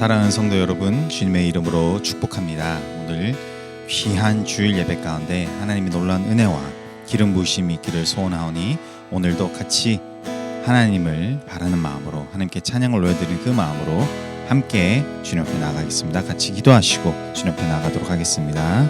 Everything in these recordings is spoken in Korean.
사랑하는 성도 여러분, 주님의 이름으로 축복합니다. 오늘 귀한 주일 예배 가운데 하나님의 놀라운 은혜와 기름 부으심이 있기를 소원하오니 오늘도 같이 하나님을 바라는 마음으로, 하나님께 찬양을 올려드리는 그 마음으로 함께 주님 앞에 나가겠습니다. 같이 기도하시고 주님 앞에 나가도록 하겠습니다.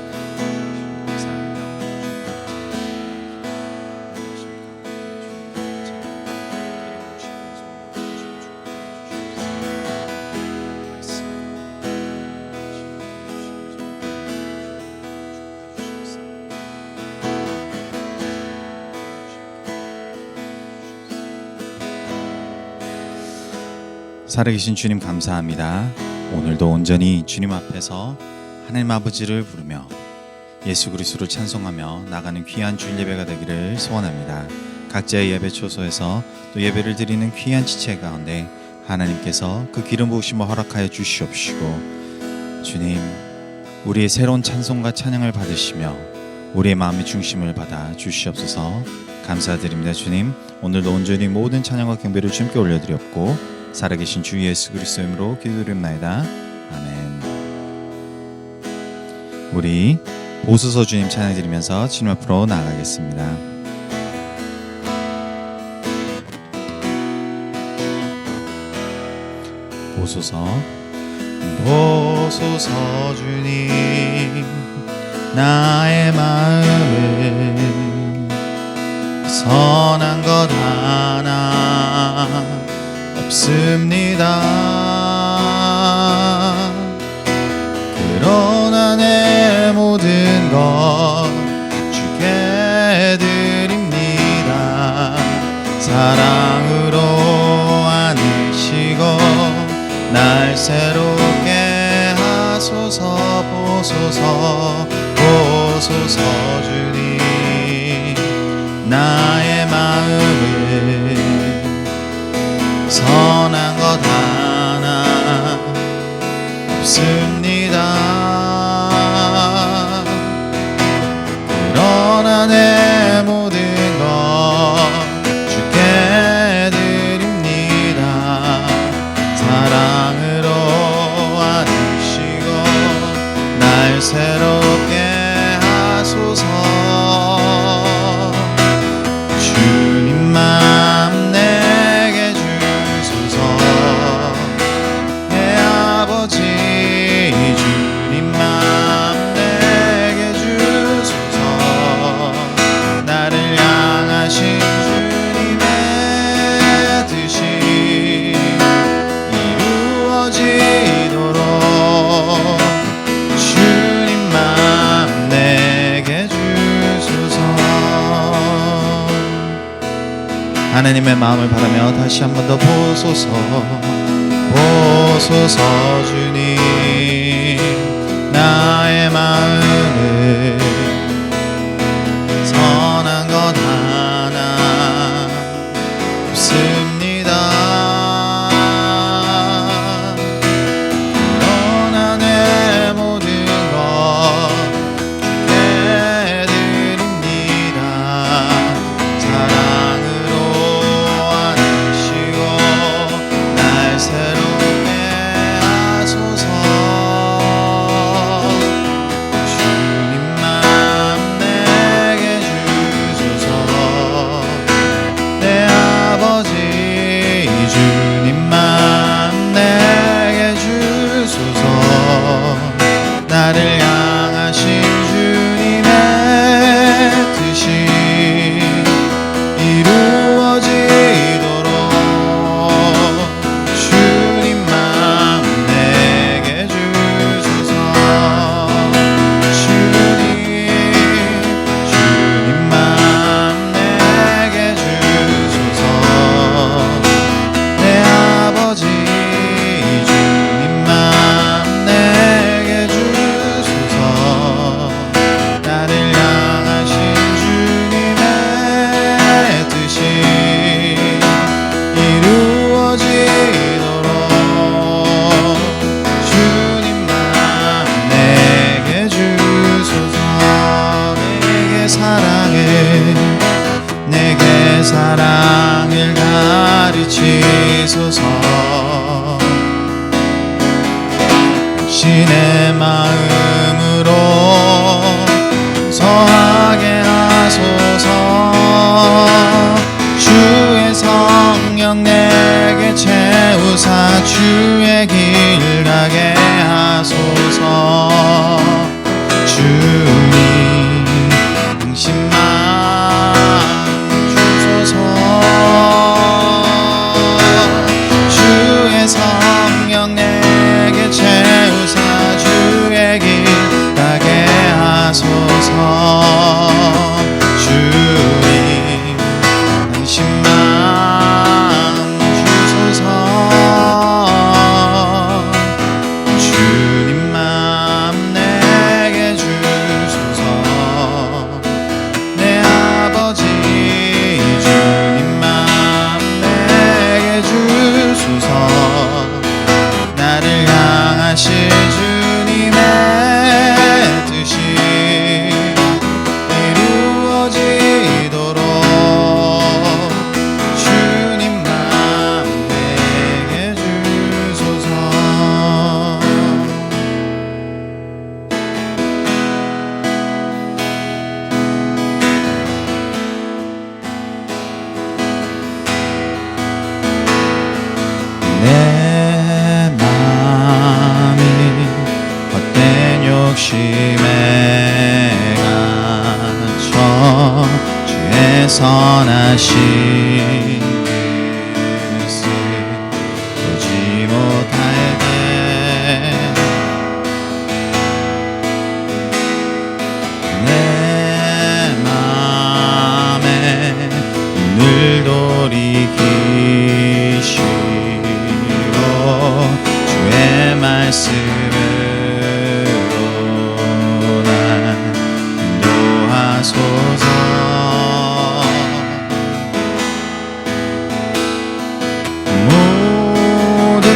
살아계신 주님 감사합니다. 오늘도 온전히 주님 앞에서 하나님 아버지를 부르며 예수 그리스도를 찬송하며 나가는 귀한 주일 예배가 되기를 소원합니다. 각자의 예배 초소에서 또 예배를 드리는 귀한 지체 가운데 하나님께서 그 기름 부으심을 허락하여 주시옵시고, 주님, 우리의 새로운 찬송과 찬양을 받으시며 우리의 마음의 중심을 받아 주시옵소서. 감사드립니다. 주님, 오늘도 온전히 모든 찬양과 경배를 주님께 올려드렸고 살아계신 주 예수 그리스도 이름으로 기도드립나이다. 아멘. 우리 보소서 주님 찬양 드리면서 주님 앞으로 나아가겠습니다. 보소서 주님, 나의 마음을 선한 것 하나 없습니다. 그러나 내 모든 것 주께 드립니다. 사랑으로 안으시고 날 새롭게 하소서. 보소서 주님, 나의 마음을 선한 것 하나 없습니다. 그러나 내 모든 것 주께 드립니다. 사랑으로 안으시고 날 새롭게 하소서. 주님만 내게 주소서. 내 아버지 주님만 내게 주소서. 나를 향하신 주님의 뜻이 이루어지도록 주님만 내게 주소서. 하나님의 마음을 바라며 다시 한 번 더 보소서 주님, 나의 마음을 선한 것 하나 없습니다. 그러나 내 모든 것 주께 드립니다. 사랑으로 안으시고 날 새롭게 하소서. 내 마음으로 서하게 하소서. 주의 성령 내게 채우사 주의 길 가게 하소서. 주님 당신만 주소서. 주의 성령 내게 채우사 주의 길 가게 하소서. 주님 당신만 주소서. 주님 맘 내게 주소서. 내 아버지 주님 맘 내게 주소서. 나를 향하실 주님의 뜻이 이루어지도록 주님 맘 내게 주소서. 내 맘이 헛된 욕심에 갇혀 주의 선하신 뜻을 보지 못할 때 내 맘에 눈을 돌이키시고 주의 말씀으로 날 인도하소서. 모든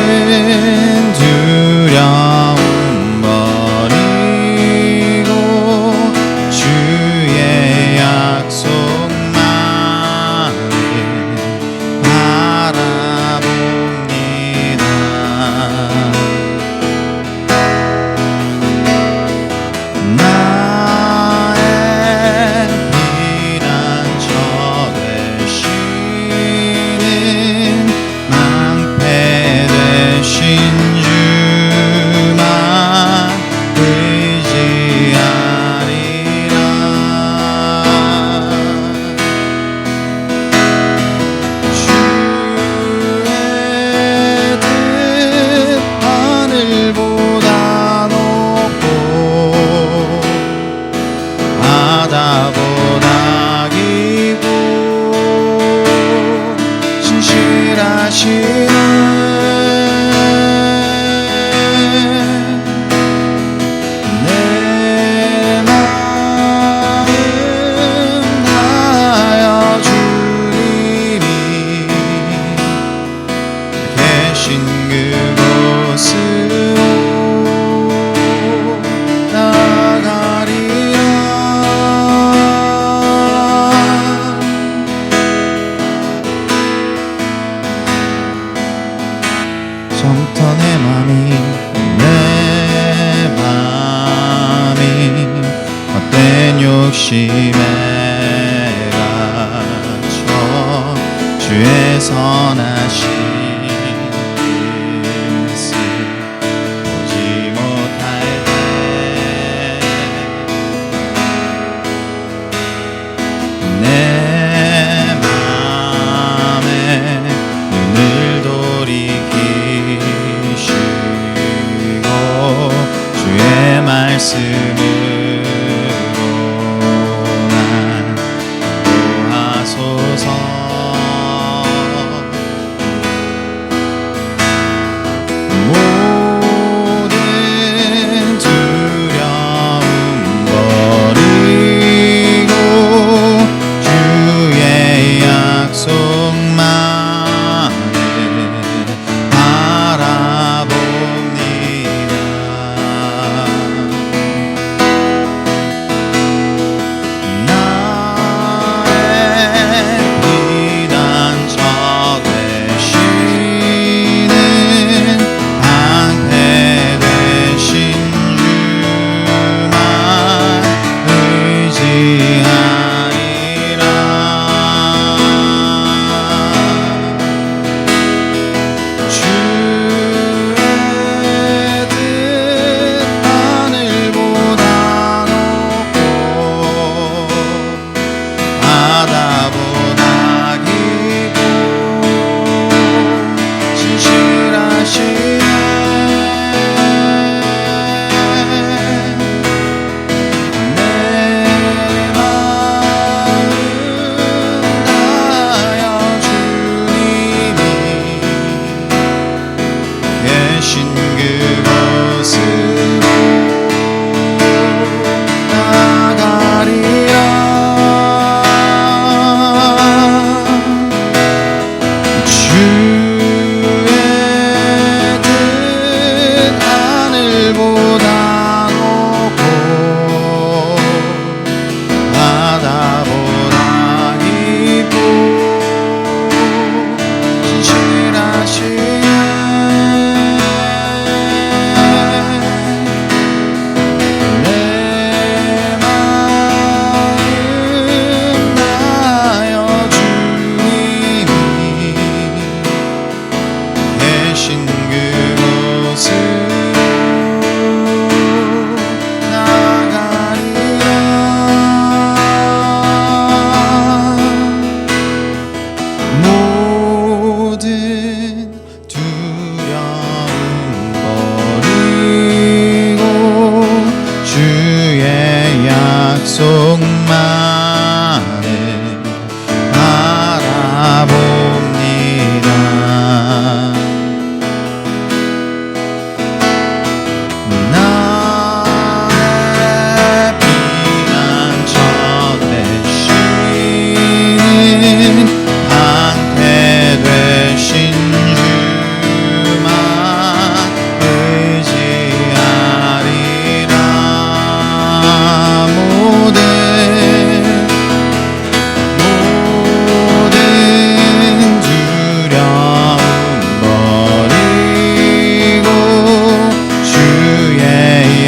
두려움 버리고 주의 약속만을 바라봅니다. 나의 피난처 되시는 낭패 되신 주만 의지하리라. 주의 뜻 하늘보다 높고 바다보다 깊고 신실하시네. 내 마음 다하여 주님이 계신 그곳으로 나가리라. 처음부터 내 맘이 헛된 욕심에 갇혀 주의 선하신 뜻을 보지 못할 때 내 맘에 눈을 돌이키시고 주의 말씀으로 날 인도하소서. 계신 그곳으로 나가리라. 주의 뜻 하늘보다 높고 바다보다 깊고 신실하시네. 내 마음 다하여 주님이 계신 그곳으로 나가리라. 모든 두려움 버리고 주의 약속만을 바라봅니다. 나의 피난처 되시는 방패 되신 주만 의지하리라. 모든 두려움 버리고 주의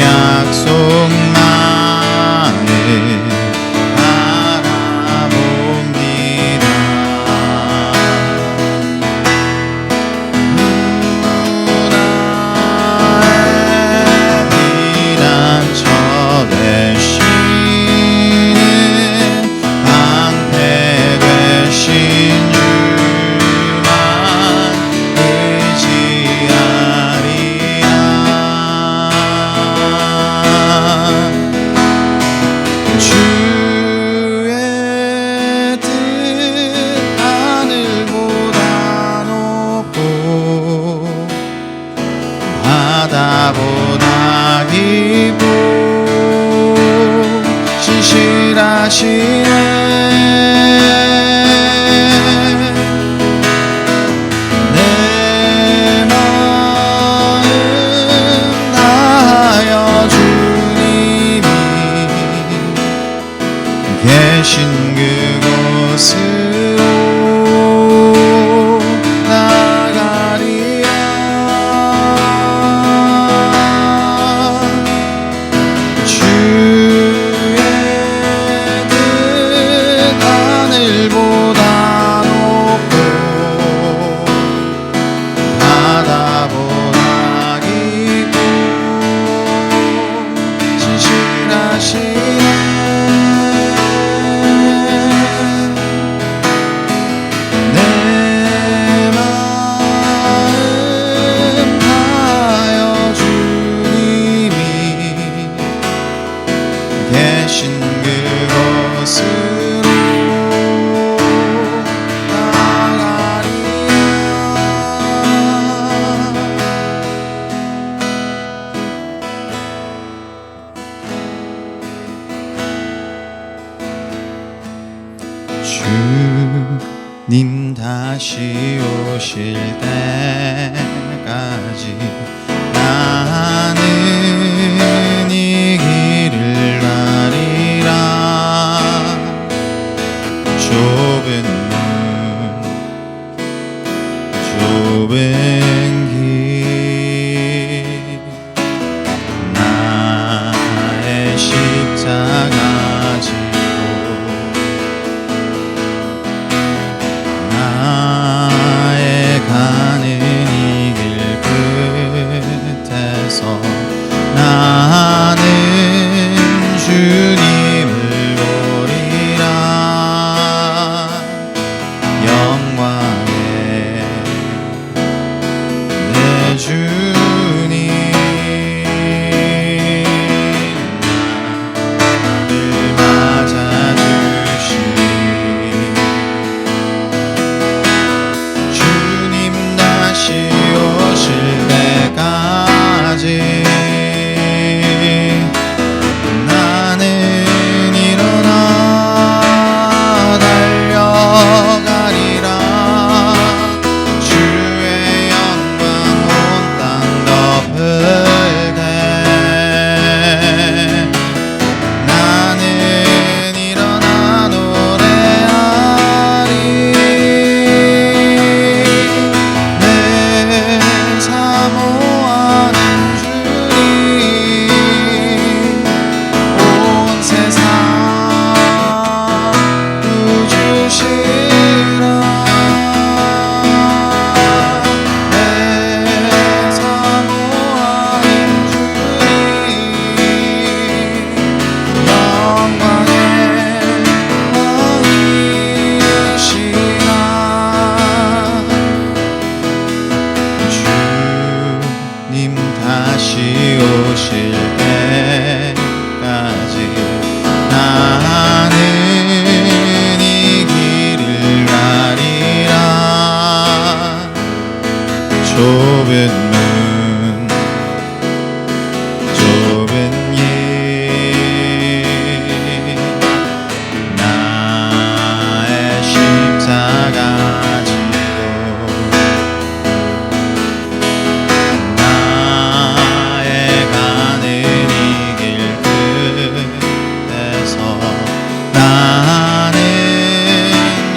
약속만을 바라봅니다. 나의 피난처 되시는 방패 되신 주만 의지하리라. 주의 뜻 하늘보다 높고 바다보다 깊고 신실하시네. 내 마음 다하여 주님이 계신 그곳으로 나가리라. 주의 뜻 하늘보다 높고 바다보다 깊고 신실하시네. 내 마음 다하여 주님이 계신 그곳으로 나가리라. 주님 다시 오실 때까지 나는 이 길을 가리라. 좁은 문 좁은 길 나의 십자가 지고 나의 간을 다시 오실 때까지 나는 이 길을 가리라. 좁은 문 좁은 길 나의 십자가 지고 나의 가는 이 길 끝에서 나는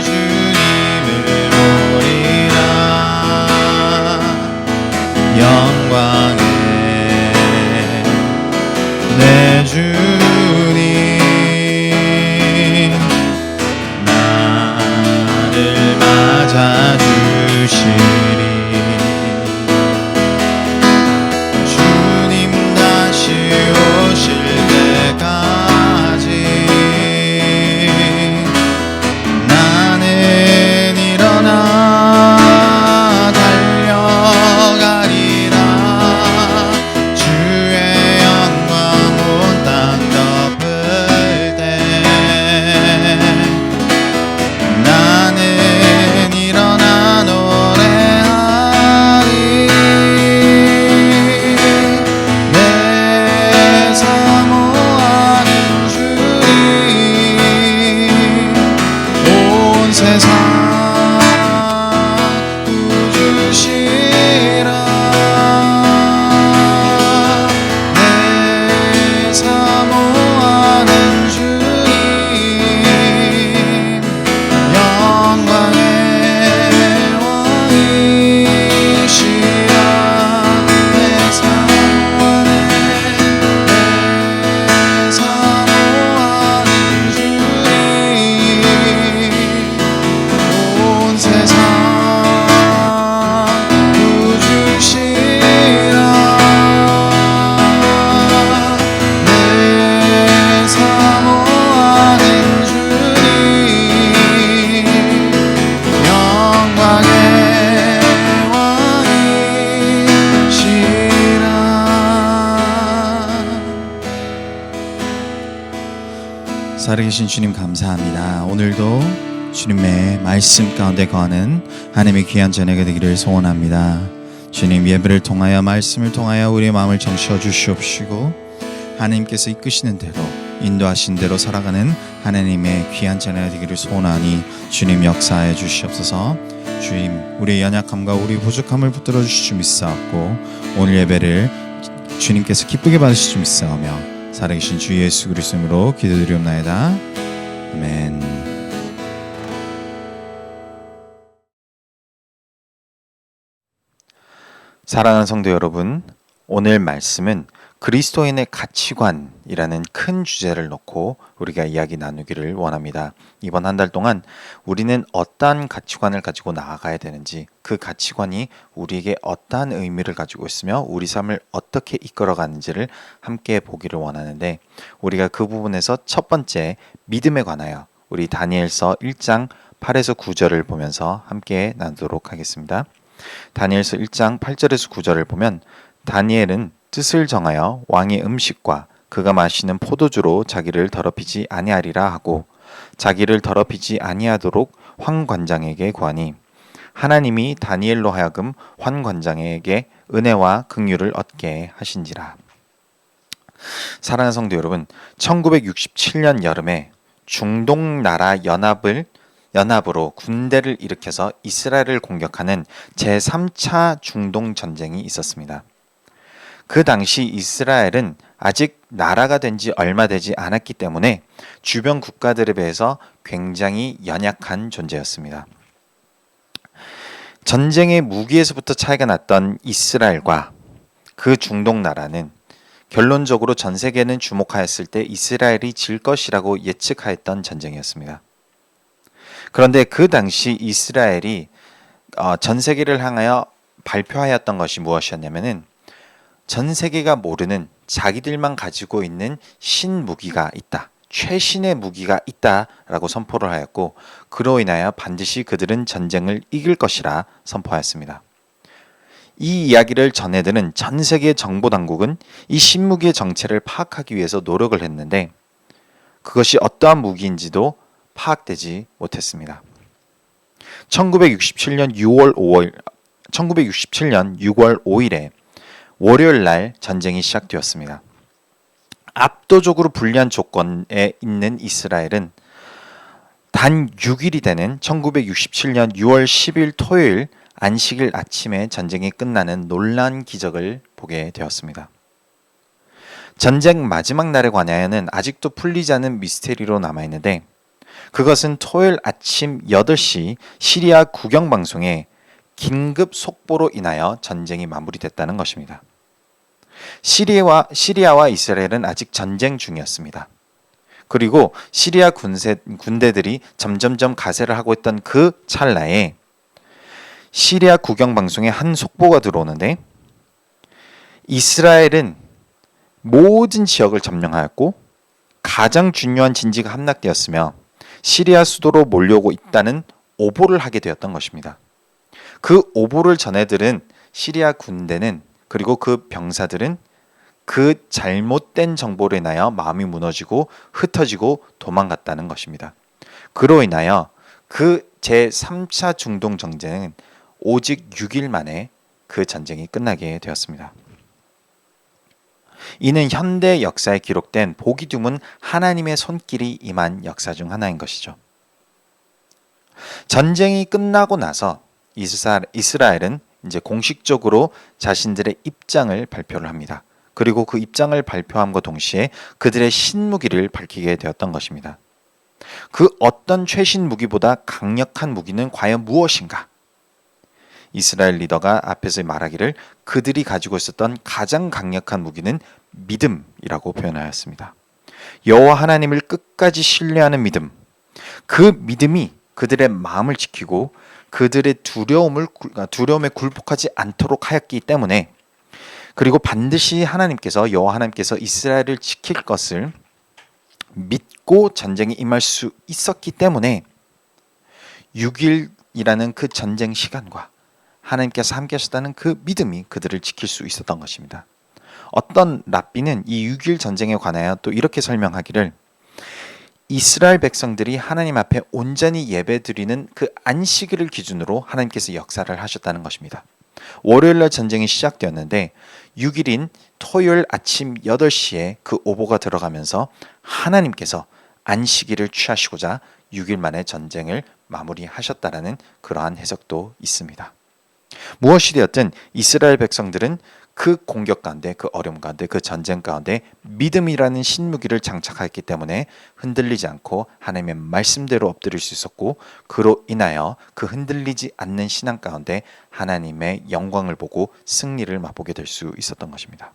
주님을 보리라. 영광의 내 주님 나를 맞아주시리. 주님 다시 오실 때까지 나는 일어나 달려가리라. 주의 영광 온 땅 덮을 때 나는 일어나 노래하리. 내 사모하는 주님 온 세상 구주시라. 내 사모하는 주님 영광의 왕이시라. 내 사모하는 주님 온 세상 구주시라. 내 사모하는 주님 영광의 왕이시라. 살아계신 주님 감사합니다. 오늘도 주님의 말씀 가운데 거하는 하나님의 귀한 자녀가 되기를 소원합니다. 주님, 예배를 통하여 말씀을 통하여 우리의 마음을 정시어 주시옵시고 하나님께서 이끄시는 대로 인도하신 대로 살아가는 하나님의 귀한 자녀가 되기를 소원하니 주님 역사하여 주시옵소서. 주님, 우리의 연약함과 우리 부족함을 붙들어 주실 줄 믿사옵고 오늘 예배를 주님께서 기쁘게 받으실 줄 믿사오며 살아계신 주 예수 그리스도 이름으로 기도드리옵나이다. 아멘. 사랑하는 성도 여러분, 오늘 말씀은 그리스도인의 가치관이라는 큰 주제를 놓고 우리가 이야기 나누기를 원합니다. 이번 한 달 동안 우리는 어떠한 가치관을 가지고 나아가야 되는지, 그 가치관이 우리에게 어떠한 의미를 가지고 있으며 우리 삶을 어떻게 이끌어가는지를 함께 보기를 원하는데, 우리가 그 부분에서 첫 번째 믿음에 관하여 우리 다니엘서 1장 8에서 9절을 보면서 함께 나누도록 하겠습니다. 다니엘서 1장 8절에서 9절을 보면 다니엘은 뜻을 정하여 왕의 음식과 그가 마시는 포도주로 자기를 더럽히지 아니하리라 하고 자기를 더럽히지 아니하도록 환 관장에게 구하니 하나님이 다니엘로 하여금 환 관장에게 은혜와 긍휼을 얻게 하신지라. 사랑하는 성도 여러분, 1967년 여름에 중동 나라 연합으로 군대를 일으켜서 이스라엘을 공격하는 제3차 중동 전쟁이 있었습니다. 그 당시 이스라엘은 아직 나라가 된 지 얼마 되지 않았기 때문에 주변 국가들에 비해서 굉장히 연약한 존재였습니다. 전쟁의 무기에서부터 차이가 났던 이스라엘과 그 중동 나라는 결론적으로 전 세계는 주목하였을 때 이스라엘이 질 것이라고 예측하였던 전쟁이었습니다. 그런데 그 당시 이스라엘이 전 세계를 향하여 발표하였던 것이 무엇이었냐면은 전 세계가 모르는 자기들만 가지고 있는 신무기가 있다. 최신의 무기가 있다라고 선포를 하였고 그로 인하여 반드시 그들은 전쟁을 이길 것이라 선포하였습니다. 이 이야기를 전해드는 전 세계 정보당국은 이 신무기의 정체를 파악하기 위해서 노력을 했는데 그것이 어떠한 무기인지도 파악되지 못했습니다. 1967년 6월 5일에 월요일 날 전쟁이 시작되었습니다. 압도적으로 불리한 조건에 있는 이스라엘은 단 6일이 되는 1967년 6월 10일 토요일 안식일 아침에 전쟁이 끝나는 놀라운 기적을 보게 되었습니다. 전쟁 마지막 날에 관하여는 아직도 풀리지 않은 미스테리로 남아있는데 그것은 토요일 아침 8시 시리아 국영방송에 긴급 속보로 인하여 전쟁이 마무리됐다는 것입니다. 시리아와 이스라엘은 아직 전쟁 중이었습니다. 그리고 시리아 군대들이 점점점 가세를 하고 있던 그 찰나에 시리아 국영방송에 한 속보가 들어오는데 이스라엘은 모든 지역을 점령하였고 가장 중요한 진지가 함락되었으며 시리아 수도로 몰려오고 있다는 오보를 하게 되었던 것입니다. 그 오보를 전해들은 시리아 군대는 그리고 그 병사들은 그 잘못된 정보로 인하여 마음이 무너지고 흩어지고 도망갔다는 것입니다. 그로 인하여 그 제3차 중동 전쟁은 오직 6일 만에 그 전쟁이 끝나게 되었습니다. 이는 현대 역사에 기록된 보기 드문 하나님의 손길이 임한 역사 중 하나인 것이죠. 전쟁이 끝나고 나서 이스라엘은 이제 공식적으로 자신들의 입장을 발표를 합니다. 그리고 그 입장을 발표함과 동시에 그들의 신무기를 밝히게 되었던 것입니다. 그 어떤 최신 무기보다 강력한 무기는 과연 무엇인가? 이스라엘 리더가 앞에서 말하기를 그들이 가지고 있었던 가장 강력한 무기는 믿음이라고 표현하였습니다. 여호와 하나님을 끝까지 신뢰하는 믿음. 그 믿음이 그들의 마음을 지키고 그들의 두려움에 굴복하지 않도록 하였기 때문에 그리고 반드시 여호와 하나님께서 이스라엘을 지킬 것을 믿고 전쟁에 임할 수 있었기 때문에 6일이라는 그 전쟁 시간과 하나님께서 함께 하셨다는 그 믿음이 그들을 지킬 수 있었던 것입니다. 어떤 랍비는 이 6일 전쟁에 관하여 또 이렇게 설명하기를 이스라엘 백성들이 하나님 앞에 온전히 예배드리는 그 안식일을 기준으로 하나님께서 역사를 하셨다는 것입니다. 월요일날 전쟁이 시작되었는데 6일인 토요일 아침 8시에 그 오보가 들어가면서 하나님께서 안식일을 취하시고자 6일 만에 전쟁을 마무리하셨다라는 그러한 해석도 있습니다. 무엇이 되었든 이스라엘 백성들은 그 공격 가운데, 그 어려움 가운데, 그 전쟁 가운데 믿음이라는 신무기를 장착했기 때문에 흔들리지 않고 하나님의 말씀대로 엎드릴 수 있었고 그로 인하여 그 흔들리지 않는 신앙 가운데 하나님의 영광을 보고 승리를 맛보게 될 수 있었던 것입니다.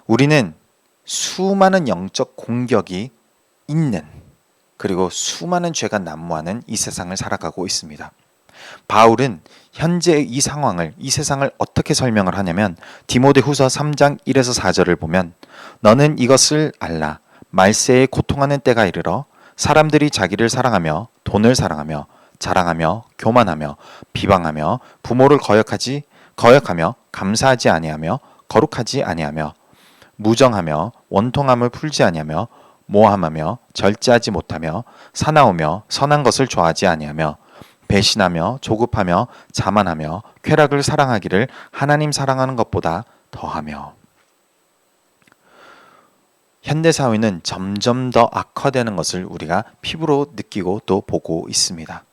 우리는 수많은 영적 공격이 있는 그리고 수많은 죄가 난무하는 이 세상을 살아가고 있습니다. 바울은 현재 이 상황을, 이 세상을 어떻게 설명을 하냐면 디모데후서 3장 1에서 4절을 보면 너는 이것을 알라. 말세에 고통하는 때가 이르러 사람들이 자기를 사랑하며 돈을 사랑하며 자랑하며 교만하며 비방하며 부모를 거역하며 감사하지 아니하며 거룩하지 아니하며 무정하며 원통함을 풀지 아니하며 모함하며 절제하지 못하며 사나우며 선한 것을 좋아하지 아니하며 배신하며 조급하며 자만하며 쾌락을 사랑하기를 하나님 사랑하는 것보다 더하며. 현대사회는 점점 더 악화되는 것을 우리가 피부로 느끼고 또 보고 있습니다.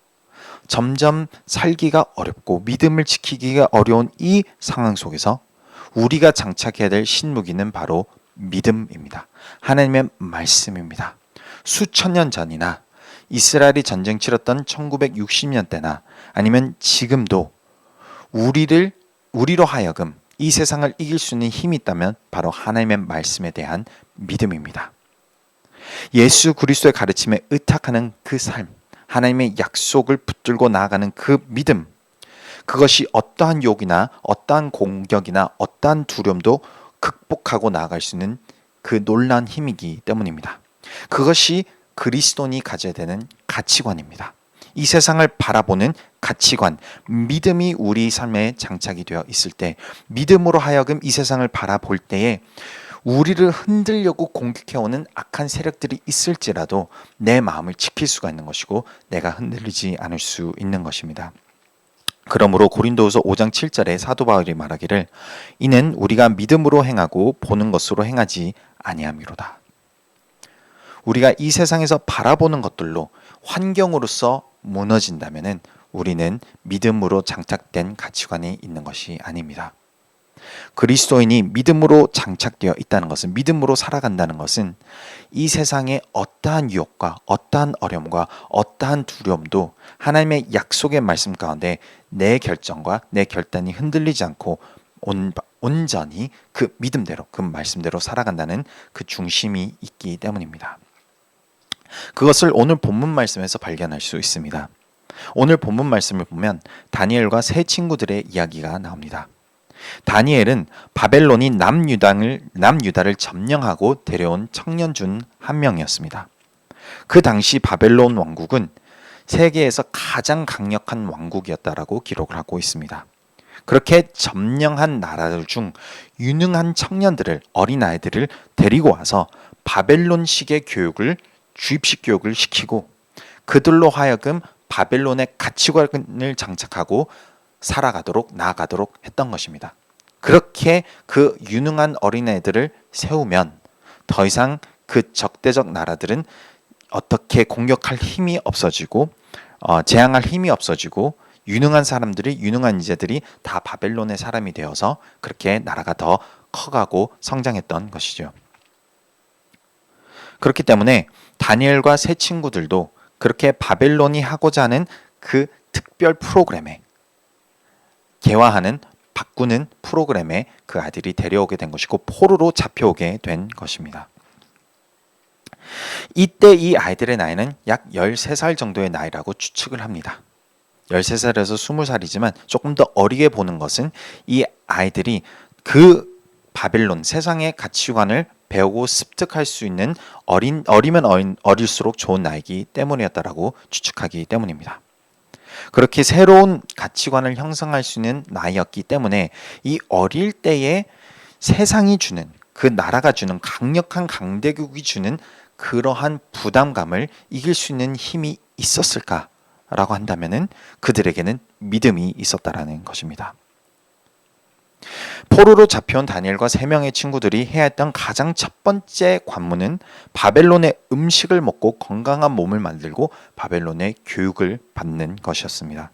점점 살기가 어렵고 믿음을 지키기가 어려운 이 상황 속에서 우리가 장착해야 될 신무기는 바로 믿음입니다. 하나님의 말씀입니다. 수천 년 전이나 이스라엘이 전쟁 치렀던 1960년대나 아니면 지금도 우리로 하여금 이 세상을 이길 수 있는 힘이 있다면 바로 하나님의 말씀에 대한 믿음입니다. 예수 그리스도의 가르침에 의탁하는 그 삶, 하나님의 약속을 붙들고 나아가는 그 믿음, 그것이 어떠한 욕이나 어떠한 공격이나 어떠한 두려움도 극복하고 나아갈 수 있는 그 놀라운 힘이기 때문입니다. 그것이 그리스도인이 가져야 되는 가치관입니다. 이 세상을 바라보는 가치관, 믿음이 우리 삶에 장착이 되어 있을 때, 믿음으로 하여금 이 세상을 바라볼 때에 우리를 흔들려고 공격해오는 악한 세력들이 있을지라도 내 마음을 지킬 수가 있는 것이고 내가 흔들리지 않을 수 있는 것입니다. 그러므로 고린도후서 5장 7절에 사도 바울이 말하기를 이는 우리가 믿음으로 행하고 보는 것으로 행하지 아니함이로다. 우리가 이 세상에서 바라보는 것들로 환경으로서 무너진다면 우리는 믿음으로 장착된 가치관이 있는 것이 아닙니다. 그리스도인이 믿음으로 장착되어 있다는 것은, 믿음으로 살아간다는 것은 이 세상의 어떠한 유혹과 어떠한 어려움과 어떠한 두려움도 하나님의 약속의 말씀 가운데 내 결정과 내 결단이 흔들리지 않고 온전히 그 믿음대로, 그 말씀대로 살아간다는 그 중심이 있기 때문입니다. 그것을 오늘 본문 말씀에서 발견할 수 있습니다. 오늘 본문 말씀을 보면 다니엘과 세 친구들의 이야기가 나옵니다. 다니엘은 바벨론이 남유다를 점령하고 데려온 청년 중 한 명이었습니다. 그 당시 바벨론 왕국은 세계에서 가장 강력한 왕국이었다라고 기록을 하고 있습니다. 그렇게 점령한 나라들 중 유능한 청년들을, 어린아이들을 데리고 와서 바벨론식의 주입식 교육을 시키고 그들로 하여금 바벨론의 가치관을 장착하고 나아가도록 했던 것입니다. 그렇게 그 유능한 어린애들을 세우면 더 이상 그 적대적 나라들은 어떻게 공격할 힘이 없어지고 재앙할 힘이 없어지고 유능한 인재들이 다 바벨론의 사람이 되어서 그렇게 나라가 더 커가고 성장했던 것이죠. 그렇기 때문에 다니엘과 세 친구들도 그렇게 바벨론이 하고자 하는 그 특별 프로그램에 바꾸는 프로그램에 그 아들이 데려오게 된 것이고 포로로 잡혀오게 된 것입니다. 이때 이 아이들의 나이는 약 13살 정도의 나이라고 추측을 합니다. 13살에서 20살이지만 조금 더 어리게 보는 것은 이 아이들이 그 바벨론 세상의 가치관을 배우고 습득할 수 있는 어리면 어릴수록 좋은 나이기 때문이었다라고 추측하기 때문입니다. 그렇게 새로운 가치관을 형성할 수 있는 나이였기 때문에 이 어릴 때에 세상이 주는, 그 나라가 주는, 강력한 강대국이 주는 그러한 부담감을 이길 수 있는 힘이 있었을까라고 한다면은 그들에게는 믿음이 있었다라는 것입니다. 포로로 잡혀온 다니엘과 3명의 친구들이 해야 했던 가장 첫 번째 관문은 바벨론의 음식을 먹고 건강한 몸을 만들고 바벨론의 교육을 받는 것이었습니다.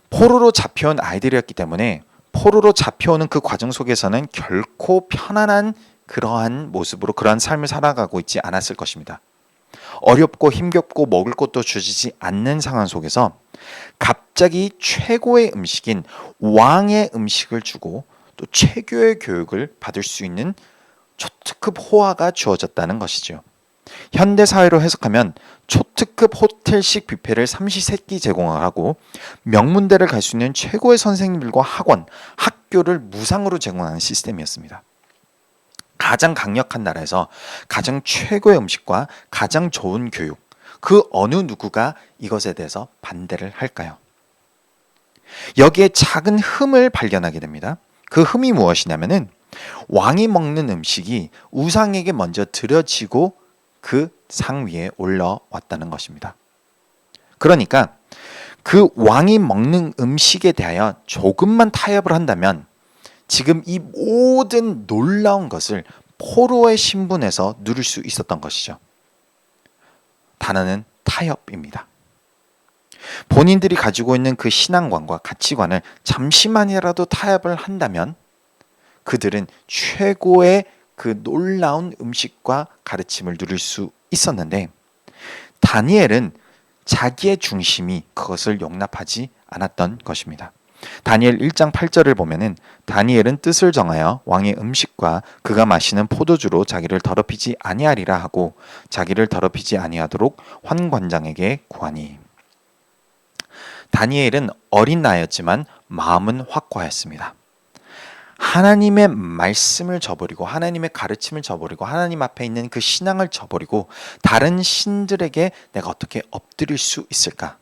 포로로 잡혀온 아이들이었기 때문에 포로로 잡혀오는 그 과정 속에서는 결코 편안한 그러한 삶을 살아가고 있지 않았을 것입니다. 어렵고 힘겹고 먹을 것도 주지 않는 상황 속에서 갑자기 최고의 음식인 왕의 음식을 주고 또 최고의 교육을 받을 수 있는 초특급 호화가 주어졌다는 것이죠. 현대 사회로 해석하면 초특급 호텔식 뷔페를 삼시세끼 제공을 하고 명문대를 갈 수 있는 최고의 선생님들과 학교를 무상으로 제공하는 시스템이었습니다. 가장 강력한 나라에서 가장 최고의 음식과 가장 좋은 교육, 그 어느 누구가 이것에 대해서 반대를 할까요? 여기에 작은 흠을 발견하게 됩니다. 그 흠이 무엇이냐면은 왕이 먹는 음식이 우상에게 먼저 드려지고 그 상 위에 올라왔다는 것입니다. 그러니까 그 왕이 먹는 음식에 대하여 조금만 타협을 한다면 지금 이 모든 놀라운 것을 포로의 신분에서 누릴 수 있었던 것이죠. 단어는 타협입니다. 본인들이 가지고 있는 그 신앙관과 가치관을 잠시만이라도 타협을 한다면 그들은 최고의 그 놀라운 음식과 가르침을 누릴 수 있었는데 다니엘은 자기의 중심이 그것을 용납하지 않았던 것입니다. 다니엘 1장 8절을 보면은 다니엘은 뜻을 정하여 왕의 음식과 그가 마시는 포도주로 자기를 더럽히지 아니하리라 하고 자기를 더럽히지 아니하도록 환관장에게 구하니. 다니엘은 어린 나이였지만 마음은 확고하였습니다. 하나님의 말씀을 저버리고 하나님의 가르침을 저버리고 하나님 앞에 있는 그 신앙을 저버리고 다른 신들에게 내가 어떻게 엎드릴 수 있을까?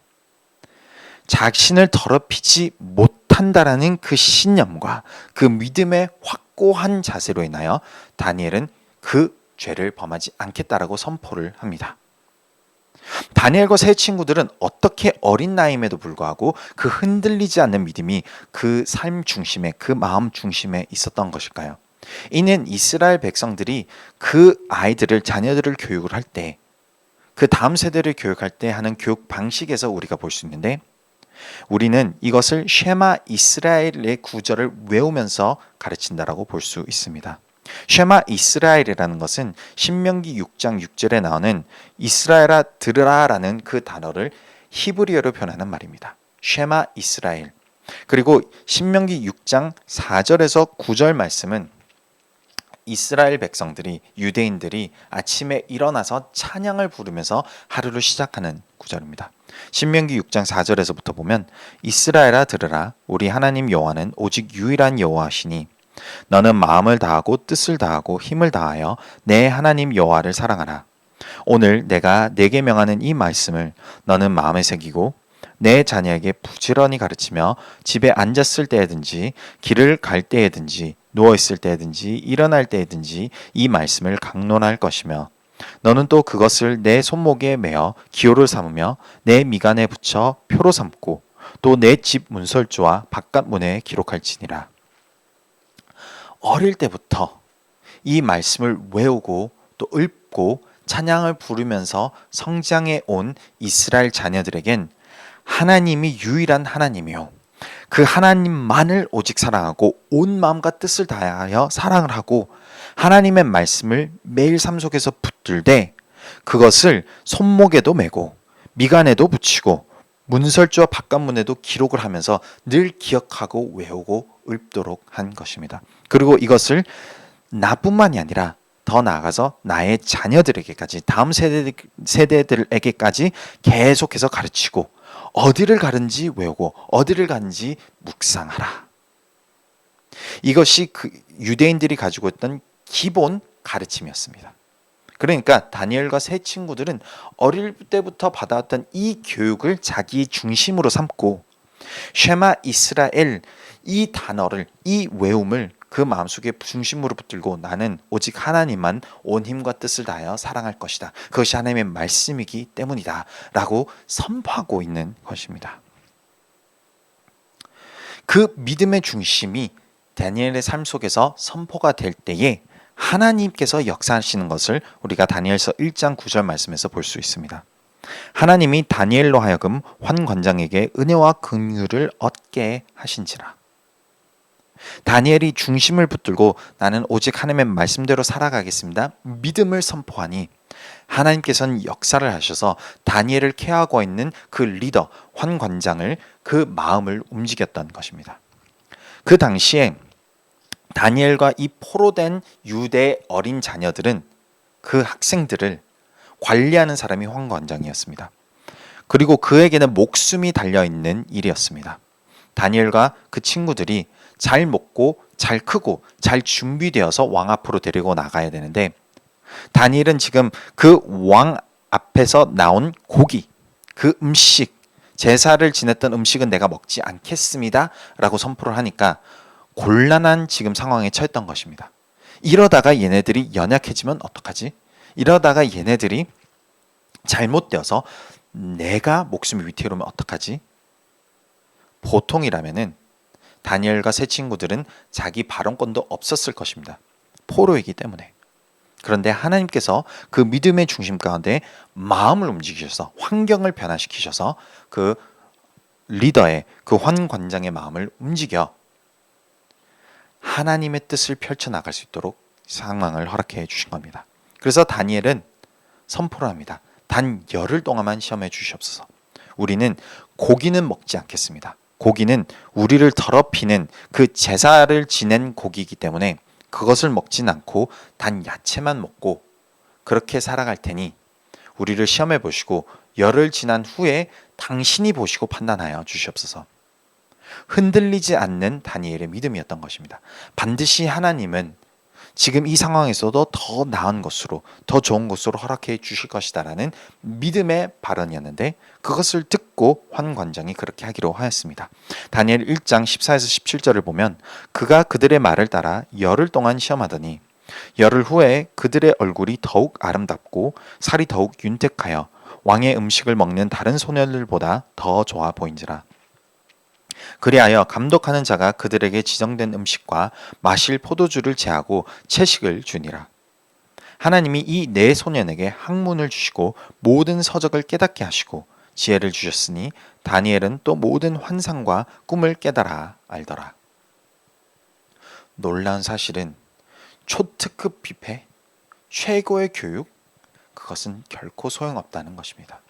자신을 더럽히지 못한다라는 그 신념과 그 믿음의 확고한 자세로 인하여 다니엘은 그 죄를 범하지 않겠다라고 선포를 합니다. 다니엘과 세 친구들은 어떻게 어린 나이임에도 불구하고 그 흔들리지 않는 믿음이 그 삶 중심에, 그 마음 중심에 있었던 것일까요? 이는 이스라엘 백성들이 그 아이들을, 자녀들을 교육을 할 때, 그 다음 세대를 교육할 때 하는 교육 방식에서 우리가 볼 수 있는데, 우리는 이것을 쉐마 이스라엘의 구절을 외우면서 가르친다라고 볼 수 있습니다. 쉐마 이스라엘이라는 것은 신명기 6장 6절에 나오는 이스라엘아 들으라라는 그 단어를 히브리어로 표현하는 말입니다. 쉐마 이스라엘. 그리고 신명기 6장 4절에서 9절 말씀은 이스라엘 백성들이, 유대인들이 아침에 일어나서 찬양을 부르면서 하루를 시작하는 구절입니다. 신명기 6장 4절에서부터 보면 이스라엘아 들으라, 우리 하나님 여호와는 오직 유일한 여호와시니 너는 마음을 다하고 뜻을 다하고 힘을 다하여 내 하나님 여호와를 사랑하라. 오늘 내가 내게 명하는 이 말씀을 너는 마음에 새기고 내 자녀에게 부지런히 가르치며 집에 앉았을 때에든지 길을 갈 때에든지 누워있을 때에든지 일어날 때에든지 이 말씀을 강론할 것이며 너는 또 그것을 내 손목에 매어 기호를 삼으며 내 미간에 붙여 표로 삼고 또 내 집 문설주와 바깥 문에 기록할지니라. 어릴 때부터 이 말씀을 외우고 또 읊고 찬양을 부르면서 성장해 온 이스라엘 자녀들에겐 하나님이 유일한 하나님이요, 그 하나님만을 오직 사랑하고 온 마음과 뜻을 다하여 사랑을 하고 하나님의 말씀을 매일 삶 속에서 붙들되 그것을 손목에도 메고 미간에도 붙이고 문설주와 바깥문에도 기록을 하면서 늘 기억하고 외우고 읊도록 한 것입니다. 그리고 이것을 나뿐만이 아니라 더 나아가서 나의 자녀들에게까지, 다음 세대들에게까지 계속해서 가르치고 어디를 가는지 외우고 어디를 가는지 묵상하라. 이것이 그 유대인들이 가지고 있던 기본 가르침이었습니다. 그러니까 다니엘과 세 친구들은 어릴 때부터 받아왔던 이 교육을 자기 중심으로 삼고 쉐마 이스라엘 이 단어를, 이 외움을 그 마음속에 중심으로 붙들고 나는 오직 하나님만 온 힘과 뜻을 다하여 사랑할 것이다. 그것이 하나님의 말씀이기 때문이다 라고 선포하고 있는 것입니다. 그 믿음의 중심이 다니엘의 삶 속에서 선포가 될 때에 하나님께서 역사하시는 것을 우리가 다니엘서 1장 9절 말씀에서 볼 수 있습니다. 하나님이 다니엘로 하여금 환 관장에게 은혜와 긍휼을 얻게 하신지라. 다니엘이 중심을 붙들고 나는 오직 하나님의 말씀대로 살아가겠습니다, 믿음을 선포하니 하나님께서는 역사를 하셔서 다니엘을 케어하고 있는 그 리더 환 관장을, 그 마음을 움직였던 것입니다. 그 당시에 다니엘과 이 포로된 유대 어린 자녀들은 그 학생들을 관리하는 사람이 환 관장이었습니다. 그리고 그에게는 목숨이 달려있는 일이었습니다. 다니엘과 그 친구들이 잘 먹고 잘 크고 잘 준비되어서 왕 앞으로 데리고 나가야 되는데 다니엘은 지금 그 왕 앞에서 나온 고기, 그 음식, 제사를 지냈던 음식은 내가 먹지 않겠습니다 라고 선포를 하니까 곤란한 지금 상황에 처했던 것입니다. 이러다가 얘네들이 연약해지면 어떡하지? 이러다가 얘네들이 잘못되어서 내가 목숨이 위태로우면 어떡하지? 보통이라면은 다니엘과 세 친구들은 자기 발언권도 없었을 것입니다. 포로이기 때문에. 그런데 하나님께서 그 믿음의 중심 가운데 마음을 움직이셔서 환경을 변화시키셔서 그 리더의, 그 환 관장의 마음을 움직여 하나님의 뜻을 펼쳐나갈 수 있도록 상황을 허락해 주신 겁니다. 그래서 다니엘은 선포를 합니다. 단 열흘 동안만 시험해 주시옵소서. 우리는 고기는 먹지 않겠습니다. 고기는 우리를 더럽히는 그 제사를 지낸 고기이기 때문에 그것을 먹진 않고 단 야채만 먹고 그렇게 살아갈 테니 우리를 시험해 보시고 열흘 지난 후에 당신이 보시고 판단하여 주시옵소서. 흔들리지 않는 다니엘의 믿음이었던 것입니다. 반드시 하나님은 지금 이 상황에서도 더 나은 것으로, 더 좋은 것으로 허락해 주실 것이다라는 믿음의 발언이었는데, 그것을 듣고 환관장이 그렇게 하기로 하였습니다. 다니엘 1장 14에서 17절을 보면, 그가 그들의 말을 따라 열흘 동안 시험하더니 열흘 후에 그들의 얼굴이 더욱 아름답고 살이 더욱 윤택하여 왕의 음식을 먹는 다른 소년들보다 더 좋아 보인지라. 그리하여 감독하는 자가 그들에게 지정된 음식과 마실 포도주를 제하고 채식을 주니라. 하나님이 이 네 소년에게 학문을 주시고 모든 서적을 깨닫게 하시고 지혜를 주셨으니 다니엘은 또 모든 환상과 꿈을 깨달아 알더라. 놀라운 사실은 초특급 뷔페, 최고의 교육, 그것은 결코 소용없다는 것입니다.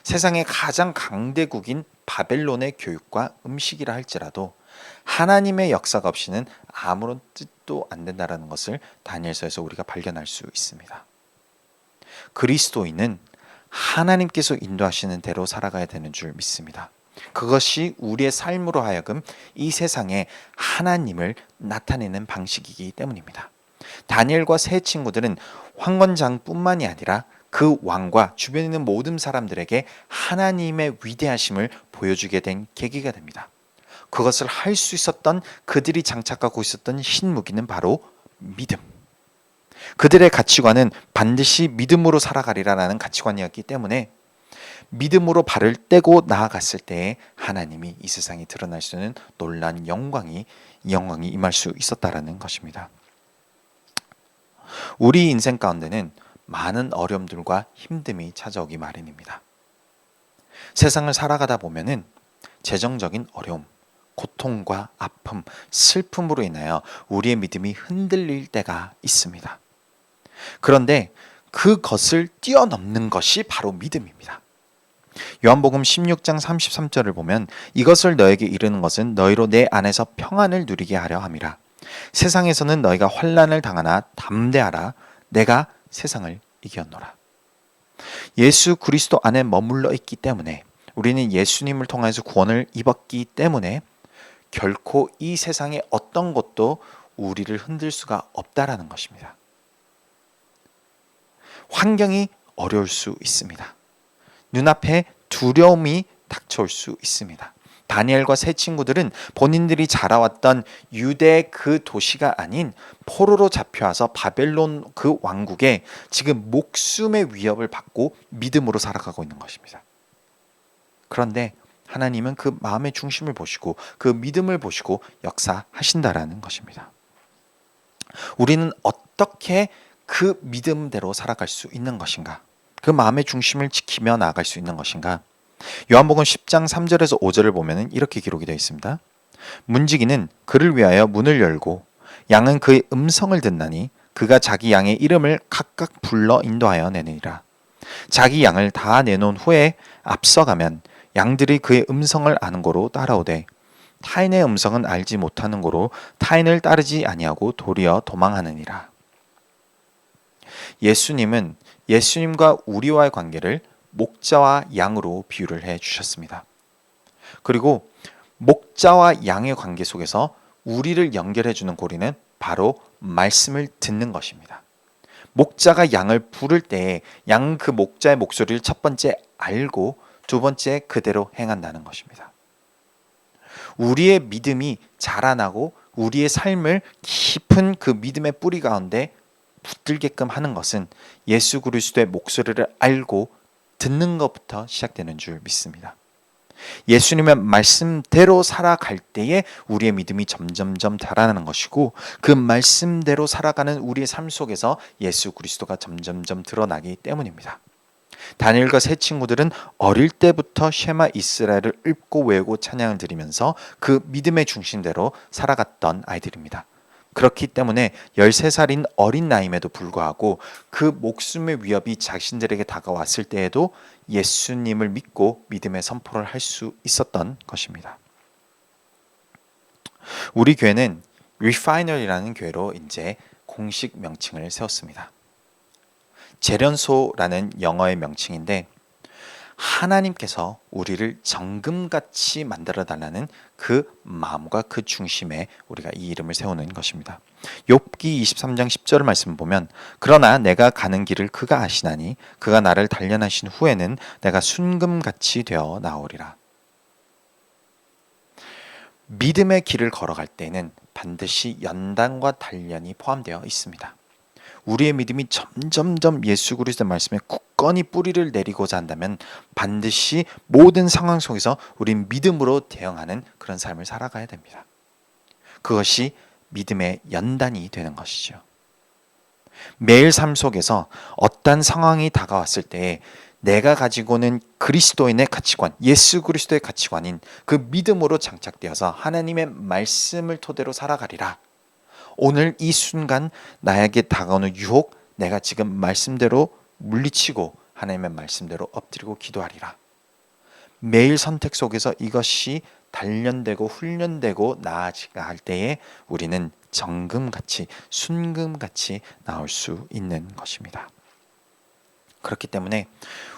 세상의 가장 강대국인 바벨론의 교육과 음식이라 할지라도 하나님의 역사가 없이는 아무런 뜻도 안 된다는 것을 다니엘서에서 우리가 발견할 수 있습니다. 그리스도인은 하나님께서 인도하시는 대로 살아가야 되는 줄 믿습니다. 그것이 우리의 삶으로 하여금 이 세상에 하나님을 나타내는 방식이기 때문입니다. 다니엘과 세 친구들은 황건장뿐만이 아니라 그 왕과 주변에 있는 모든 사람들에게 하나님의 위대하심을 보여주게 된 계기가 됩니다. 그것을 할 수 있었던 그들이 장착하고 있었던 신무기는 바로 믿음. 그들의 가치관은 반드시 믿음으로 살아가리라는 가치관이었기 때문에 믿음으로 발을 떼고 나아갔을 때에 하나님이 이 세상에 드러날 수 있는 놀라운 영광이 임할 수 있었다라는 것입니다. 우리 인생 가운데는 많은 어려움들과 힘듦이 찾아오기 마련입니다. 세상을 살아가다 보면은 재정적인 어려움, 고통과 아픔, 슬픔으로 인하여 우리의 믿음이 흔들릴 때가 있습니다. 그런데 그것을 뛰어넘는 것이 바로 믿음입니다. 요한복음 16장 33절을 보면 이것을 너에게 이르는 것은 너희로 내 안에서 평안을 누리게 하려 함이라. 세상에서는 너희가 환난을 당하나 담대하라. 내가 세상을 이겼노라. 예수 그리스도 안에 머물러 있기 때문에, 우리는 예수님을 통해서 구원을 입었기 때문에 결코 이 세상의 어떤 것도 우리를 흔들 수가 없다라는 것입니다. 환경이 어려울 수 있습니다. 눈앞에 두려움이 닥쳐올 수 있습니다. 다니엘과 세 친구들은 본인들이 자라왔던 유대 그 도시가 아닌 포로로 잡혀와서 바벨론 그 왕국에 지금 목숨의 위협을 받고 믿음으로 살아가고 있는 것입니다. 그런데 하나님은 그 마음의 중심을 보시고 그 믿음을 보시고 역사하신다라는 것입니다. 우리는 어떻게 그 믿음대로 살아갈 수 있는 것인가? 그 마음의 중심을 지키며 나아갈 수 있는 것인가? 요한복음 10장 3절에서 5절을 보면 이렇게 기록이 되어 있습니다. 문지기는 그를 위하여 문을 열고 양은 그의 음성을 듣나니 그가 자기 양의 이름을 각각 불러 인도하여 내느니라. 자기 양을 다 내놓은 후에 앞서가면 양들이 그의 음성을 아는 고로 따라오되 타인의 음성은 알지 못하는 고로 타인을 따르지 아니하고 도리어 도망하느니라. 예수님은 예수님과 우리와의 관계를 목자와 양으로 비유를 해 주셨습니다. 그리고 목자와 양의 관계 속에서 우리를 연결해 주는 고리는 바로 말씀을 듣는 것입니다. 목자가 양을 부를 때에 양 그 목자의 목소리를 첫 번째 알고 두 번째 그대로 행한다는 것입니다. 우리의 믿음이 자라나고 우리의 삶을 깊은 그 믿음의 뿌리 가운데 붙들게끔 하는 것은 예수 그리스도의 목소리를 알고 듣는 것부터 시작되는 줄 믿습니다. 예수님의 말씀대로 살아갈 때에 우리의 믿음이 점점점 자라나는 것이고, 그 말씀대로 살아가는 우리의 삶 속에서 예수 그리스도가 점점점 드러나기 때문입니다. 다니엘과 세 친구들은 어릴 때부터 쉐마 이스라엘을 읽고 외우고 찬양을 드리면서 그 믿음의 중심대로 살아갔던 아이들입니다. 그렇기 때문에 13살인 어린 나이임에도 불구하고 그 목숨의 위협이 자신들에게 다가왔을 때에도 예수님을 믿고 믿음의 선포를 할 수 있었던 것입니다. 우리 교회는 리파이너리라는 교회로 이제 공식 명칭을 세웠습니다. 재련소라는 영어의 명칭인데, 하나님께서 우리를 정금같이 만들어 달라는 그 마음과 그 중심에 우리가 이 이름을 세우는 것입니다. 욥기 23장 10절 말씀 보면 그러나 내가 가는 길을 그가 아시나니 그가 나를 단련하신 후에는 내가 순금같이 되어 나오리라. 믿음의 길을 걸어갈 때에는 반드시 연단과 단련이 포함되어 있습니다. 우리의 믿음이 점점점 예수 그리스도의 말씀에 굳건히 뿌리를 내리고자 한다면 반드시 모든 상황 속에서 우린 믿음으로 대응하는 그런 삶을 살아가야 됩니다. 그것이 믿음의 연단이 되는 것이죠. 매일 삶 속에서 어떤 상황이 다가왔을 때 내가 가지고는 그리스도인의 가치관, 예수 그리스도의 가치관인 그 믿음으로 장착되어서 하나님의 말씀을 토대로 살아가리라. 오늘 이 순간 나에게 다가오는 유혹, 내가 지금 말씀대로 물리치고 하나님의 말씀대로 엎드리고 기도하리라. 매일 선택 속에서 이것이 단련되고 훈련되고 나아갈 때에 우리는 정금같이 순금같이 나올 수 있는 것입니다. 그렇기 때문에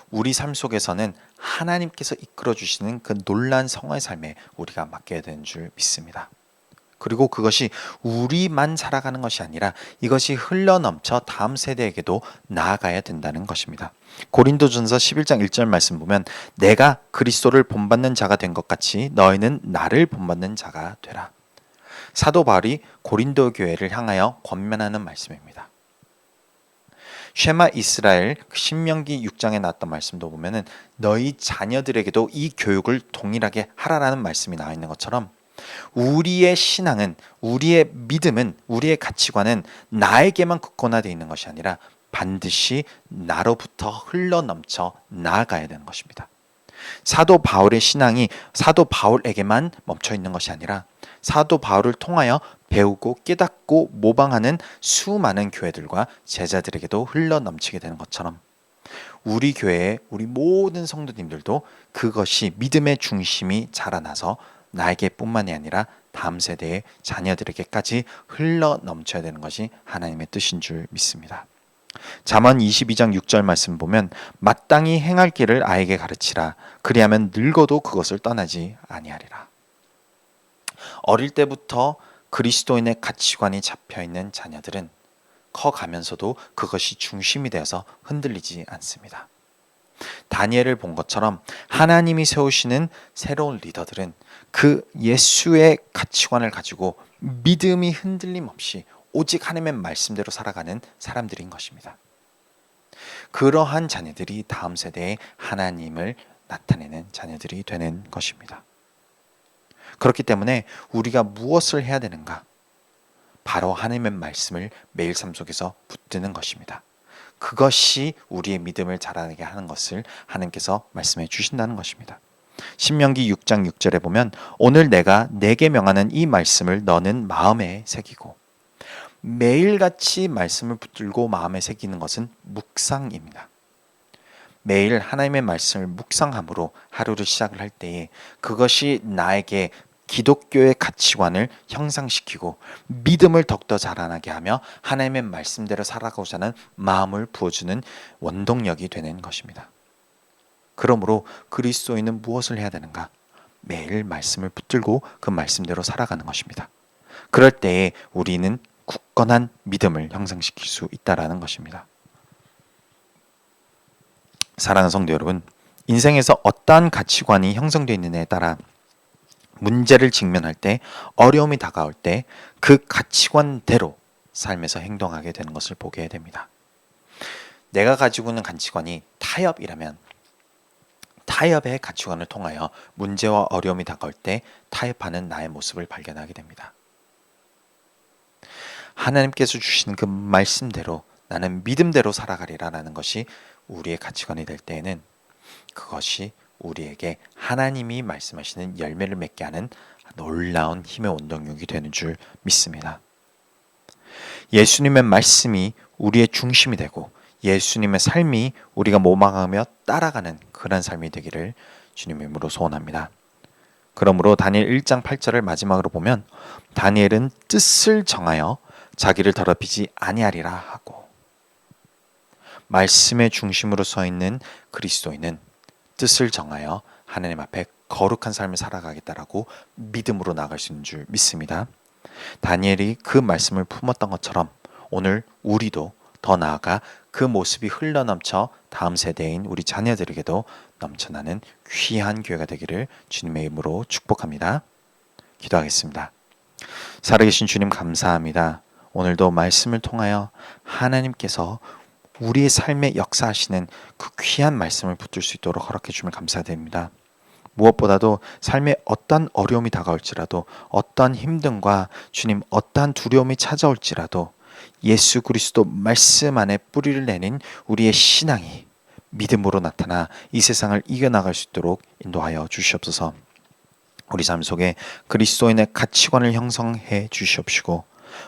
우리 삶 속에서는 하나님께서 이끌어 주시는 그 놀라운 성화의 삶에 우리가 맡겨야 되는 줄 믿습니다. 그리고 그것이 우리만 살아가는 것이 아니라 이것이 흘러넘쳐 다음 세대에게도 나아가야 된다는 것입니다. 고린도전서 11장 1절 말씀 보면 내가 그리스도를 본받는 자가 된 것 같이 너희는 나를 본받는 자가 되라. 사도 바울이 고린도 교회를 향하여 권면하는 말씀입니다. 쉐마 이스라엘 신명기 6장에 나왔던 말씀도 보면은 너희 자녀들에게도 이 교육을 동일하게 하라라는 말씀이 나와 있는 것처럼 우리의 신앙은, 우리의 믿음은, 우리의 가치관은 나에게만 굳건화되어 있는 것이 아니라 반드시 나로부터 흘러넘쳐 나아가야 되는 것입니다. 사도 바울의 신앙이 사도 바울에게만 멈춰 있는 것이 아니라 사도 바울을 통하여 배우고 깨닫고 모방하는 수많은 교회들과 제자들에게도 흘러넘치게 되는 것처럼 우리 교회의 우리 모든 성도님들도 그것이 믿음의 중심이 자라나서 나에게뿐만이 아니라 다음 세대의 자녀들에게까지 흘러넘쳐야 되는 것이 하나님의 뜻인 줄 믿습니다. 잠언 22장 6절 말씀 보면 마땅히 행할 길을 아이에게 가르치라. 그리하면 늙어도 그것을 떠나지 아니하리라. 어릴 때부터 그리스도인의 가치관이 잡혀있는 자녀들은 커가면서도 그것이 중심이 되어서 흔들리지 않습니다. 다니엘을 본 것처럼 하나님이 세우시는 새로운 리더들은 그 예수의 가치관을 가지고 믿음이 흔들림 없이 오직 하나님의 말씀대로 살아가는 사람들인 것입니다. 그러한 자녀들이 다음 세대에 하나님을 나타내는 자녀들이 되는 것입니다. 그렇기 때문에 우리가 무엇을 해야 되는가? 바로 하나님의 말씀을 매일 삶 속에서 붙드는 것입니다. 그것이 우리의 믿음을 자라나게 하는 것을 하나님께서 말씀해 주신다는 것입니다. 신명기 6장 6절에 보면 오늘 내가 내게 명하는 이 말씀을 너는 마음에 새기고 매일같이 말씀을 붙들고 마음에 새기는 것은 묵상입니다. 매일 하나님의 말씀을 묵상함으로 하루를 시작을 할 때에 그것이 나에게 기독교의 가치관을 형상시키고 믿음을 더욱더 자라나게 하며 하나님의 말씀대로 살아가고자 하는 마음을 부어주는 원동력이 되는 것입니다. 그러므로 그리스도인은 무엇을 해야 되는가? 매일 말씀을 붙들고 그 말씀대로 살아가는 것입니다. 그럴 때에 우리는 굳건한 믿음을 형성시킬 수 있다는 것입니다. 사랑하는 성도 여러분, 인생에서 어떠한 가치관이 형성되어 있느냐에 따라 문제를 직면할 때, 어려움이 다가올 때 그 가치관대로 삶에서 행동하게 되는 것을 보게 됩니다. 내가 가지고 있는 가치관이 타협이라면 타협의 가치관을 통하여 문제와 어려움이 다가올 때 타협하는 나의 모습을 발견하게 됩니다. 하나님께서 주신 그 말씀대로 나는 믿음대로 살아가리라라는 것이 우리의 가치관이 될 때에는 그것이 우리에게 하나님이 말씀하시는 열매를 맺게 하는 놀라운 힘의 원동력이 되는 줄 믿습니다. 예수님의 말씀이 우리의 중심이 되고 예수님의 삶이 우리가 모방하며 따라가는 그런 삶이 되기를 주님의 이름으로 소원합니다. 그러므로 다니엘 1장 8절을 마지막으로 보면 다니엘은 뜻을 정하여 자기를 더럽히지 아니하리라 하고 말씀의 중심으로 서 있는 그리스도인은 뜻을 정하여 하나님 앞에 거룩한 삶을 살아가겠다라고 믿음으로 나갈 수 있는 줄 믿습니다. 다니엘이 그 말씀을 품었던 것처럼 오늘 우리도 더 나아가 그 모습이 흘러넘쳐 다음 세대인 우리 자녀들에게도 넘쳐나는 귀한 교회가 되기를 주님의 이름으로 축복합니다. 기도하겠습니다. 살아계신 주님 감사합니다. 오늘도 말씀을 통하여 하나님께서 우리의 삶에 역사하시는 그 귀한 말씀을 붙들 수 있도록 허락해 주면 감사드립니다. 무엇보다도 삶에 어떤 어려움이 다가올지라도 어떤 힘듦과 주님 어떠한 두려움이 찾아올지라도 예수 그리스도 말씀 안에 뿌리를 내는 우리의 신앙이 믿음으로 나타나 이 세상을 이겨나갈 수 있도록 인도하여 주시옵소서. 우리 삶 속에 그리스도인의 가치관을 형성해 주시옵시고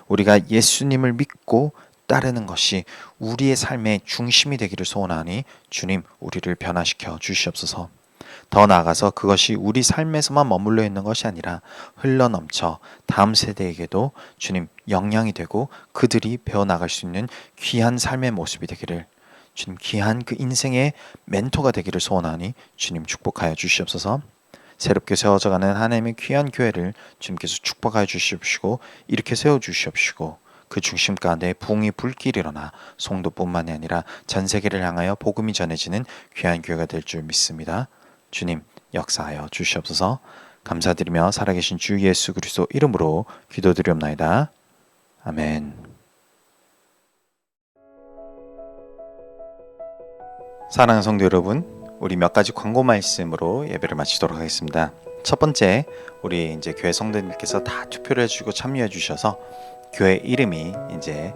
우리가 예수님을 믿고 따르는 것이 우리의 삶의 중심이 되기를 소원하니 주님 우리를 변화시켜 주시옵소서. 더 나아가서 그것이 우리 삶에서만 머물러 있는 것이 아니라 흘러넘쳐 다음 세대에게도 주님 영향이 되고 그들이 배워나갈 수 있는 귀한 삶의 모습이 되기를 주님 귀한 그 인생의 멘토가 되기를 소원하니 주님 축복하여 주시옵소서. 새롭게 세워져가는 하나님의 귀한 교회를 주님께서 축복하여 주시옵시고 이렇게 세워주시옵시고 그 중심 가운데 부흥의 불길이 일어나 송도뿐만이 아니라 전 세계를 향하여 복음이 전해지는 귀한 교회가 될 줄 믿습니다. 주님 역사하여 주시옵소서. 감사드리며 살아계신 주 예수 그리스도 이름으로 기도드리옵나이다. 아멘. 사랑하는 성도 여러분, 우리 몇 가지 광고 말씀으로 예배를 마치도록 하겠습니다. 첫 번째, 우리 이제 교회 성도님께서 다 투표를 해주고 참여해 주셔서 교회 이름이 이제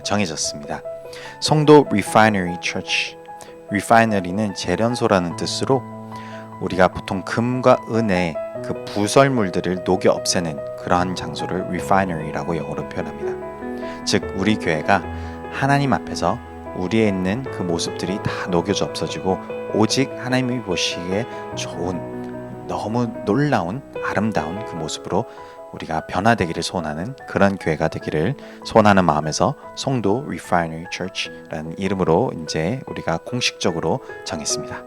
정해졌습니다. 송도 Refinery Church. Refinery는 재련소라는 뜻으로 우리가 보통 금과 은의 그 부설물들을 녹여 없애는 그러한 장소를 Refinery라고 영어로 표현합니다. 즉 우리 교회가 하나님 앞에서 우리에 있는 그 모습들이 다 녹여져 없어지고 오직 하나님이 보시기에 좋은 너무 놀라운 아름다운 그 모습으로 우리가 변화되기를 소원하는 그런 교회가 되기를 소원하는 마음에서 송도 Refinery Church라는 이름으로 이제 우리가 공식적으로 정했습니다.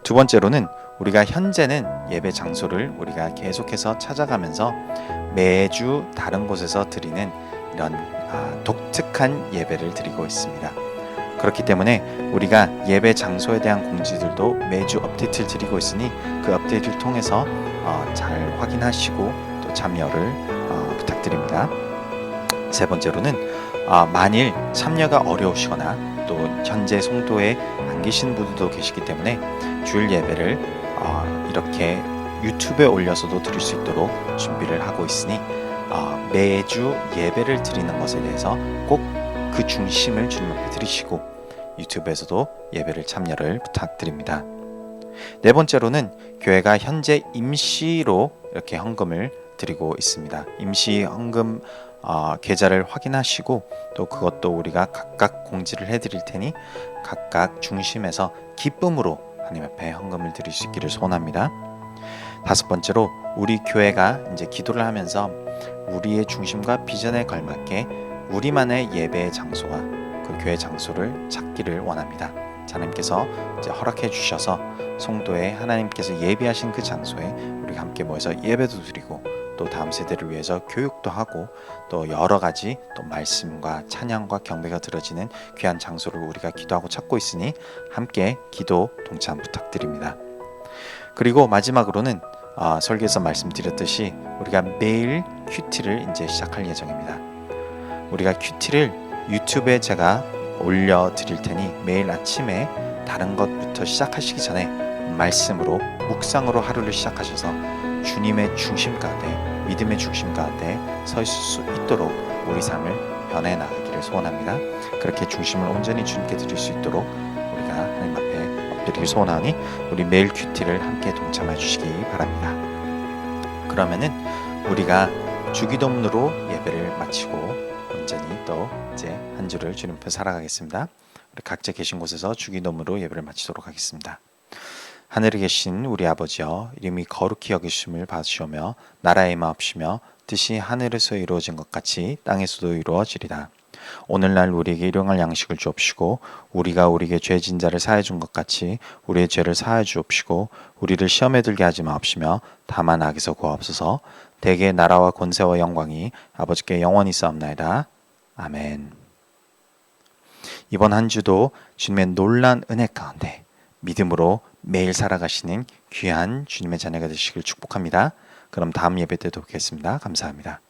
두 번째로는 우리가 현재는 예배 장소를 우리가 계속해서 찾아가면서 매주 다른 곳에서 드리는 이런 독특한 예배를 드리고 있습니다. 그렇기 때문에 우리가 예배 장소에 대한 공지들도 매주 업데이트를 드리고 있으니 그 업데이트를 통해서 잘 확인하시고 또 참여를 부탁드립니다. 세 번째로는 만일 참여가 어려우시거나 또 현재 송도에 안 계신 분들도 계시기 때문에 주일 예배를 이렇게 유튜브에 올려서도 드릴 수 있도록 준비를 하고 있으니 매주 예배를 드리는 것에 대해서 꼭 그 중심을 주님 앞에 드리시고 유튜브에서도 예배를 참여를 부탁드립니다. 네 번째로는 교회가 현재 임시로 이렇게 헌금을 드리고 있습니다. 임시 헌금 계좌를 확인하시고 또 그것도 우리가 각각 공지를 해드릴 테니 각각 중심에서 기쁨으로 하나님 앞에 헌금을 드릴 수 있기를 소원합니다. 다섯 번째로 우리 교회가 이제 기도를 하면서 우리의 중심과 비전에 걸맞게 우리만의 예배 장소와 그 교회 장소를 찾기를 원합니다. 하나님께서 이제 허락해 주셔서 송도에 하나님께서 예비하신 그 장소에 우리가 함께 모여서 예배도 드리고 또 다음 세대를 위해서 교육도 하고 또 여러 가지 또 말씀과 찬양과 경배가 드려지는 귀한 장소를 우리가 기도하고 찾고 있으니 함께 기도 동참 부탁드립니다. 그리고 마지막으로는 설교에서 말씀드렸듯이 우리가 매일 큐티를 이제 시작할 예정입니다. 우리가 큐티를 유튜브에 제가 올려드릴 테니 매일 아침에 다른 것부터 시작하시기 전에 말씀으로 묵상으로 하루를 시작하셔서 주님의 중심 가운데 믿음의 중심 가운데 서 있을 수 있도록 우리 삶을 변해 나가기를 소원합니다. 그렇게 중심을 온전히 주님께 드릴 수 있도록 우리가 하나님 앞에 엎드리길 소원하니 우리 매일 큐티를 함께 동참해 주시기 바랍니다. 그러면은 우리가 주기도문으로 예배를 마치고 온전히 또 이제 한 주를 주님 앞에 살아가겠습니다. 우리 각자 계신 곳에서 주기도문으로 예배를 마치도록 하겠습니다. 하늘에 계신 우리 아버지여, 이름이 거룩히 여기심을 받으시오며 나라의 마옵시며 뜻이 하늘에서 이루어진 것 같이 땅에서도 이루어지리다. 오늘날 우리에게 일용할 양식을 주옵시고 우리가 우리에게 죄진 자를 사해 준 것 같이 우리의 죄를 사해 주옵시고 우리를 시험에 들게 하지 마옵시며 다만 악에서 구하옵소서. 대개 나라와 권세와 영광이 아버지께 영원히 있사옵나이다. 아멘. 이번 한 주도 주님의 놀란 은혜 가운데 믿음으로 매일 살아가시는 귀한 주님의 자녀가 되시길 축복합니다. 그럼 다음 예배 때도 뵙겠습니다. 감사합니다.